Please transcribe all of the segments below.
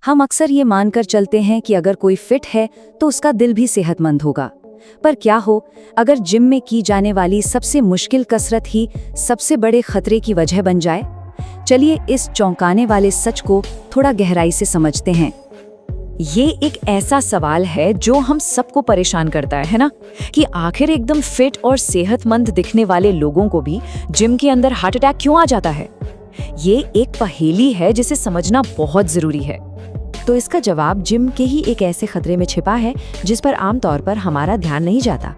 हम अक्सर ये मानकर चलते हैं कि अगर कोई फिट है तो उसका दिल भी सेहतमंद होगा। पर क्या हो अगर जिम में की जाने वाली सबसे मुश्किल कसरत ही सबसे बड़े खतरे की वजह बन जाए? चलिए इस चौंकाने वाले सच को थोड़ा गहराई से समझते हैं। ये एक ऐसा सवाल है जो हम सबको परेशान करता है ना, कि आखिर एकदम फिट और सेहतमंद दिखने वाले लोगों को भी जिम के अंदर हार्ट अटैक क्यों आ जाता है। ये एक पहेली है जिसे समझना बहुत जरूरी है। तो इसका जवाब जिम के ही एक ऐसे खतरे में छिपा है जिस पर आमतौर पर हमारा ध्यान नहीं जाता।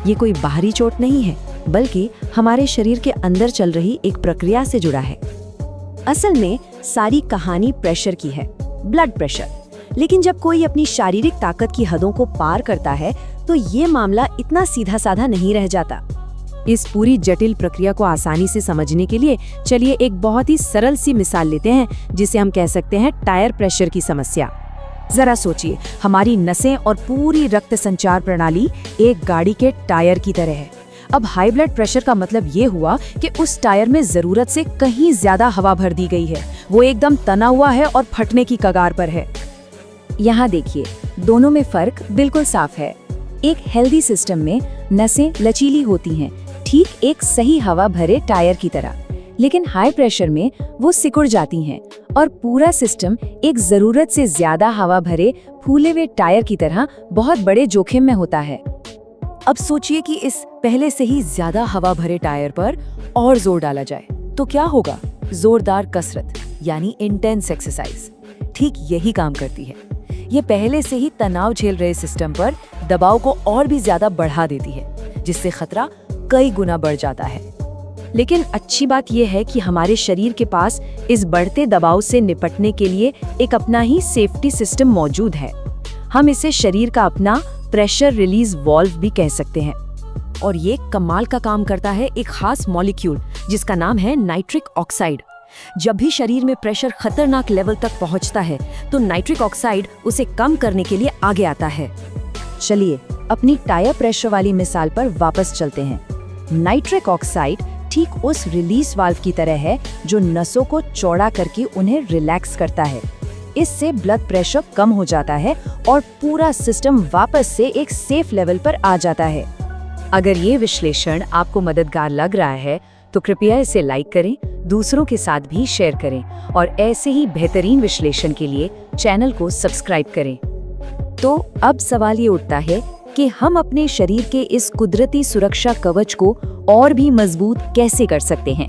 ये कोई बाहरी चोट नहीं है, बल्कि हमारे शरीर के अंदर चल रही एक प्रक्रिया से जुड़ा है। असल में सारी कहानी प्रेशर की है, ब्लड प्रेशर। लेकिन जब कोई अपनी शारीरिक ताकत की हदों को पार करता है तो ये मामला इतना सीधा साधा नहीं रह जाता। इस पूरी जटिल प्रक्रिया को आसानी से समझने के लिए चलिए एक बहुत ही सरल सी मिसाल लेते हैं, जिसे हम कह सकते हैं टायर प्रेशर की समस्या। जरा सोचिए, हमारी नसें और पूरी रक्त संचार प्रणाली एक गाड़ी के टायर की तरह है। अब हाई ब्लड प्रेशर का मतलब ये हुआ कि उस टायर में जरूरत से कहीं ज्यादा हवा भर दी गई है, वो एकदम तना हुआ है और फटने की कगार पर है। यहाँ देखिए, दोनों में फर्क बिल्कुल साफ है। एक हेल्दी सिस्टम में नसें लचीली होती हैं, ठीक एक सही हवा भरे टायर की तरह। लेकिन हाई प्रेशर में वो सिकुड़ जाती हैं और पूरा सिस्टम एक जरूरत से ज्यादा हवा भरे फूले हुए टायर की तरह बहुत बड़े जोखिम में होता है। अब सोचिए कि इस पहले से ही ज्यादा हवा भरे टायर पर और जोर डाला जाए तो क्या होगा। जोरदार कसरत यानी इंटेंस एक्सरसाइज ठीक यही काम करती है। ये पहले से ही तनाव झेल रहे सिस्टम पर दबाव को और भी ज्यादा बढ़ा देती है, जिससे खतरा कई गुना बढ़ जाता है। लेकिन अच्छी बात यह है कि हमारे शरीर के पास इस बढ़ते दबाव से निपटने के लिए एक अपना ही सेफ्टी सिस्टम मौजूद है। हम इसे शरीर का अपना प्रेशर रिलीज वाल्व भी कह सकते हैं। और ये कमाल का काम करता है एक खास मॉलिक्यूल जिसका नाम है नाइट्रिक ऑक्साइड। जब भी शरीर में प्रेशर खतरनाक लेवल तक पहुंचता है तो नाइट्रिक ऑक्साइड उसे कम करने के लिए आगे आता है। चलिए अपनी टायर प्रेशर वाली मिसाल पर वापस चलते हैं। नाइट्रिक ऑक्साइड ठीक उस रिलीज वाल्व की तरह है जो नसों को चौड़ा करके उन्हें रिलैक्स करता है। इससे ब्लड प्रेशर कम हो जाता है और पूरा सिस्टम वापस से एक सेफ लेवल पर आ जाता है। अगर ये विश्लेषण आपको मददगार लग रहा है तो कृपया इसे लाइक करें, दूसरों के साथ भी शेयर करें और ऐसे ही बेहतरीन विश्लेषण के लिए चैनल को सब्सक्राइब करें। तो अब सवाल ये उठता है कि हम अपने शरीर के इस कुदरती सुरक्षा कवच को और भी मजबूत कैसे कर सकते हैं।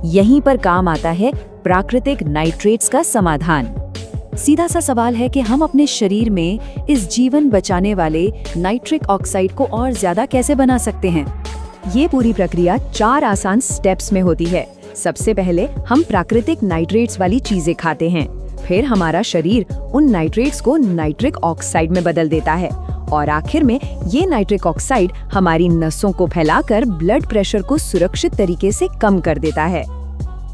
यहीं पर काम आता है प्राकृतिक नाइट्रेट्स का समाधान। सीधा सा सवाल है कि हम अपने शरीर में इस जीवन बचाने वाले नाइट्रिक ऑक्साइड को और ज्यादा कैसे बना सकते हैं। ये पूरी प्रक्रिया 4 आसान स्टेप्स में होती है। सबसे पहले हम प्राकृतिक नाइट्रेट्स वाली चीजें खाते हैं, फिर हमारा शरीर उन नाइट्रेट्स को नाइट्रिक ऑक्साइड में बदल देता है और आखिर में ये नाइट्रिक ऑक्साइड हमारी नसों को फैलाकर ब्लड प्रेशर को सुरक्षित तरीके से कम कर देता है।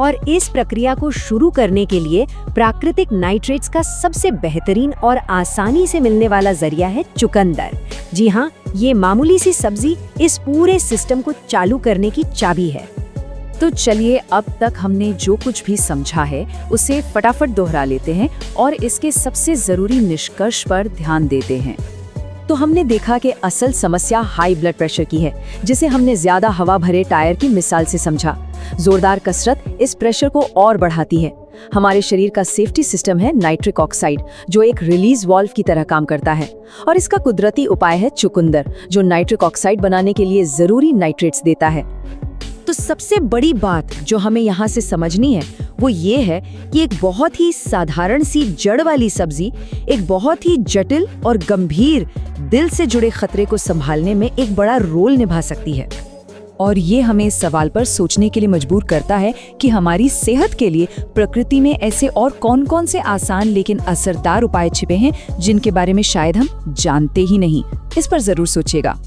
और इस प्रक्रिया को शुरू करने के लिए प्राकृतिक नाइट्रेट्स का सबसे बेहतरीन और आसानी से मिलने वाला जरिया है चुकंदर। जी हाँ, ये मामूली सी सब्जी इस पूरे सिस्टम को चालू करने की चाबी है। तो चलिए अब तक हमने जो कुछ भी समझा है उसे फटाफट दोहरा लेते हैं और इसके सबसे जरूरी निष्कर्ष पर ध्यान देते हैं। तो हमने देखा कि असल समस्या हाई ब्लड प्रेशर की है, जिसे हमने ज्यादा हवा भरे टायर की मिसाल से समझा। जोरदार कसरत इस प्रेशर को और बढ़ाती है। हमारे शरीर का सेफ्टी सिस्टम है नाइट्रिक ऑक्साइड, जो एक रिलीज वाल्व की तरह काम करता है, और इसका कुदरती उपाय है चुकंदर, जो नाइट्रिक ऑक्साइड बनाने के लिए जरूरी नाइट्रेट्स देता है। तो सबसे बड़ी बात जो हमें यहाँ से समझनी है वो ये है कि एक बहुत ही साधारण सी जड़ वाली सब्जी एक बहुत ही जटिल और गंभीर दिल से जुड़े खतरे को संभालने में एक बड़ा रोल निभा सकती है। और ये हमें इस सवाल पर सोचने के लिए मजबूर करता है कि हमारी सेहत के लिए प्रकृति में ऐसे और कौन-कौन से आसान लेकिन असरदार उपाय छिपे हैं जिनके बारे में शायद हम जानते ही नहीं। इस पर जरूर सोचिएगा।